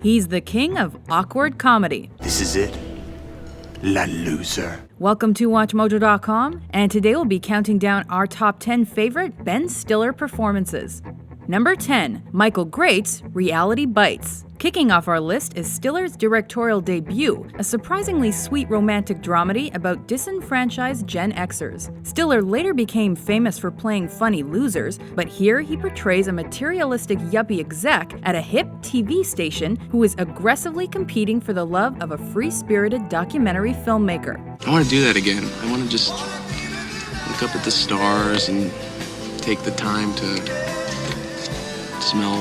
He's the king of awkward comedy. This is it? La loser. Welcome to WatchMojo.com, and today we'll be counting down our top 10 favorite Ben Stiller performances. Number 10, Michael Greight's Reality Bites. Kicking off our list is Stiller's directorial debut, a surprisingly sweet romantic dramedy about disenfranchised Gen Xers. Stiller later became famous for playing funny losers, but here he portrays a materialistic yuppie exec at a hip TV station who is aggressively competing for the love of a free-spirited documentary filmmaker. I want to do that again. I want to just look up at the stars and take the time to smell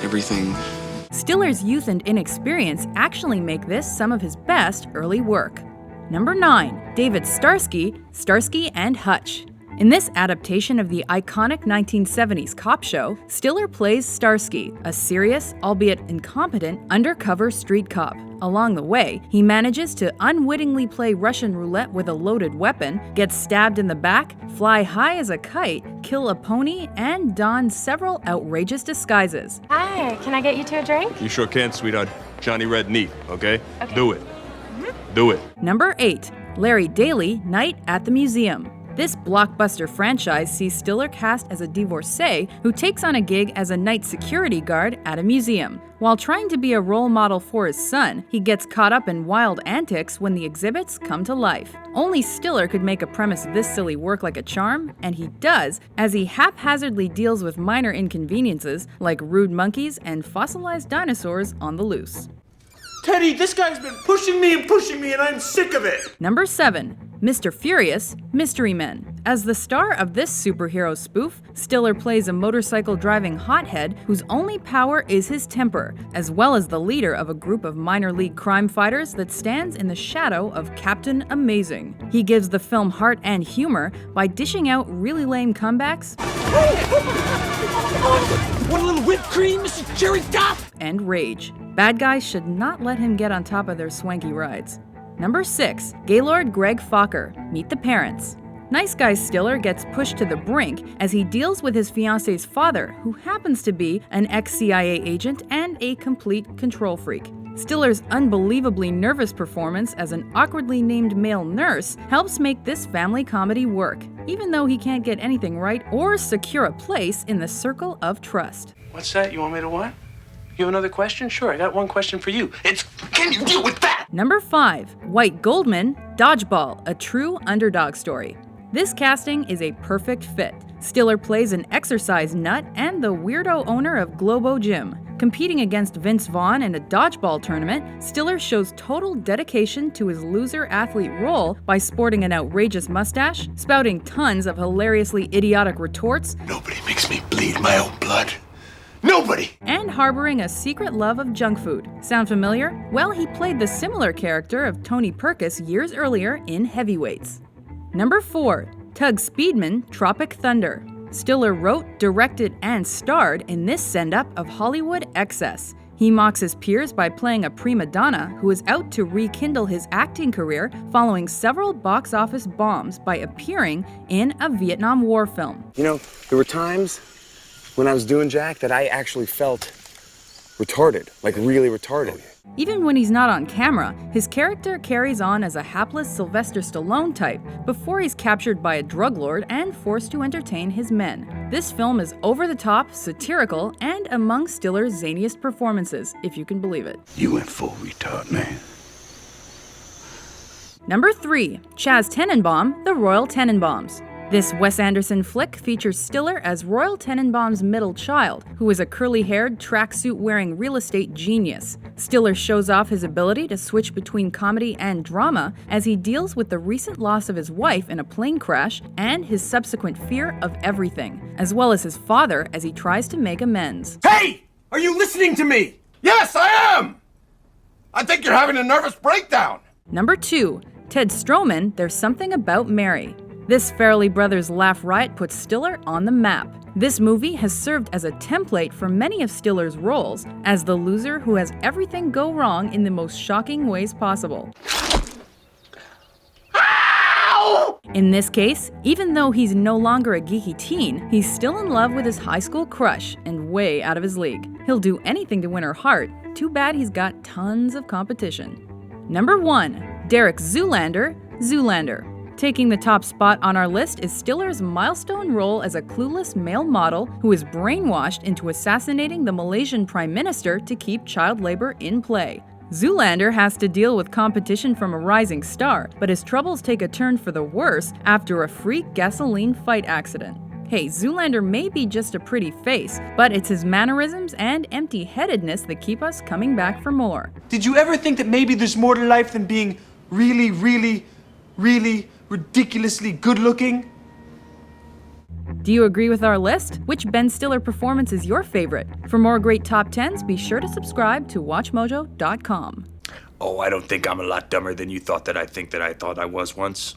everything. Stiller's youth and inexperience actually make this some of his best early work. Number 9, David Starsky and Hutch. In this adaptation of the iconic 1970s cop show, Stiller plays Starsky, a serious, albeit incompetent, undercover street cop. Along the way, he manages to unwittingly play Russian roulette with a loaded weapon, get stabbed in the back, fly high as a kite, kill a pony, and don several outrageous disguises. Hi, can I get you two a drink? You sure can, sweetheart. Johnny Red Neat, okay? Do it. Do it. Number 8, Larry Daly, Night at the Museum. This blockbuster franchise sees Stiller cast as a divorcee who takes on a gig as a night security guard at a museum. While trying to be a role model for his son, he gets caught up in wild antics when the exhibits come to life. Only Stiller could make a premise this silly work like a charm, and he does, as he haphazardly deals with minor inconveniences like rude monkeys and fossilized dinosaurs on the loose. Teddy, this guy's been pushing me, and I'm sick of it! Number 7, Mr. Furious, Mystery Men. As the star of this superhero spoof, Stiller plays a motorcycle-driving hothead whose only power is his temper, as well as the leader of a group of minor league crime fighters that stands in the shadow of Captain Amazing. He gives the film heart and humor by dishing out really lame comebacks. Want a little whipped cream, Mr. Cherry Top? And rage. Bad guys should not let him get on top of their swanky rides. Number 6, Gaylord Greg Fokker, Meet the Parents. Nice guy Stiller gets pushed to the brink as he deals with his fiance's father, who happens to be an ex-CIA agent and a complete control freak. Stiller's unbelievably nervous performance as an awkwardly named male nurse helps make this family comedy work, even though he can't get anything right or secure a place in the circle of trust. What's that? You want me to what? You have another question? Sure, I got one question for you. It's, can you deal with that? Number 5, White Goldman, Dodgeball, a true underdog story. This casting is a perfect fit. Stiller plays an exercise nut and the weirdo owner of Globo Gym. Competing against Vince Vaughn in a dodgeball tournament, Stiller shows total dedication to his loser athlete role by sporting an outrageous mustache, spouting tons of hilariously idiotic retorts, Nobody makes me bleed my own blood. Nobody! And harboring a secret love of junk food. Sound familiar? Well, he played the similar character of Tony Perkis years earlier in Heavyweights. Number 4, Tug Speedman, Tropic Thunder. Stiller wrote, directed, and starred in this send-up of Hollywood excess. He mocks his peers by playing a prima donna who is out to rekindle his acting career following several box office bombs by appearing in a Vietnam War film. You know, there were times when I was doing Jack that I actually felt retarded, like really retarded. Even when he's not on camera, his character carries on as a hapless Sylvester Stallone type before he's captured by a drug lord and forced to entertain his men. This film is over-the-top, satirical, and among Stiller's zaniest performances, if you can believe it. You went full retard, man. Number 3, Chaz Tenenbaum, The Royal Tenenbaums. This Wes Anderson flick features Stiller as Royal Tenenbaum's middle child, who is a curly-haired, tracksuit-wearing real estate genius. Stiller shows off his ability to switch between comedy and drama as he deals with the recent loss of his wife in a plane crash and his subsequent fear of everything, as well as his father as he tries to make amends. Hey! Are you listening to me? Yes, I am! I think you're having a nervous breakdown. Number 2, Ted Stroehmann, There's Something About Mary. This Farrelly Brothers laugh riot puts Stiller on the map. This movie has served as a template for many of Stiller's roles as the loser who has everything go wrong in the most shocking ways possible. Ow! In this case, even though he's no longer a geeky teen, he's still in love with his high school crush and way out of his league. He'll do anything to win her heart. Too bad he's got tons of competition. Number 1. Derek Zoolander, Zoolander. Taking the top spot on our list is Stiller's milestone role as a clueless male model who is brainwashed into assassinating the Malaysian Prime Minister to keep child labor in play. Zoolander has to deal with competition from a rising star, but his troubles take a turn for the worse after a freak gasoline fight accident. Hey, Zoolander may be just a pretty face, but it's his mannerisms and empty-headedness that keep us coming back for more. Did you ever think that maybe there's more to life than being really, really, really ridiculously good looking? Do you agree with our list? Which Ben Stiller performance is your favorite? For more great top 10s, be sure to subscribe to WatchMojo.com. Oh, I don't think I'm a lot dumber than you thought that I thought I was once.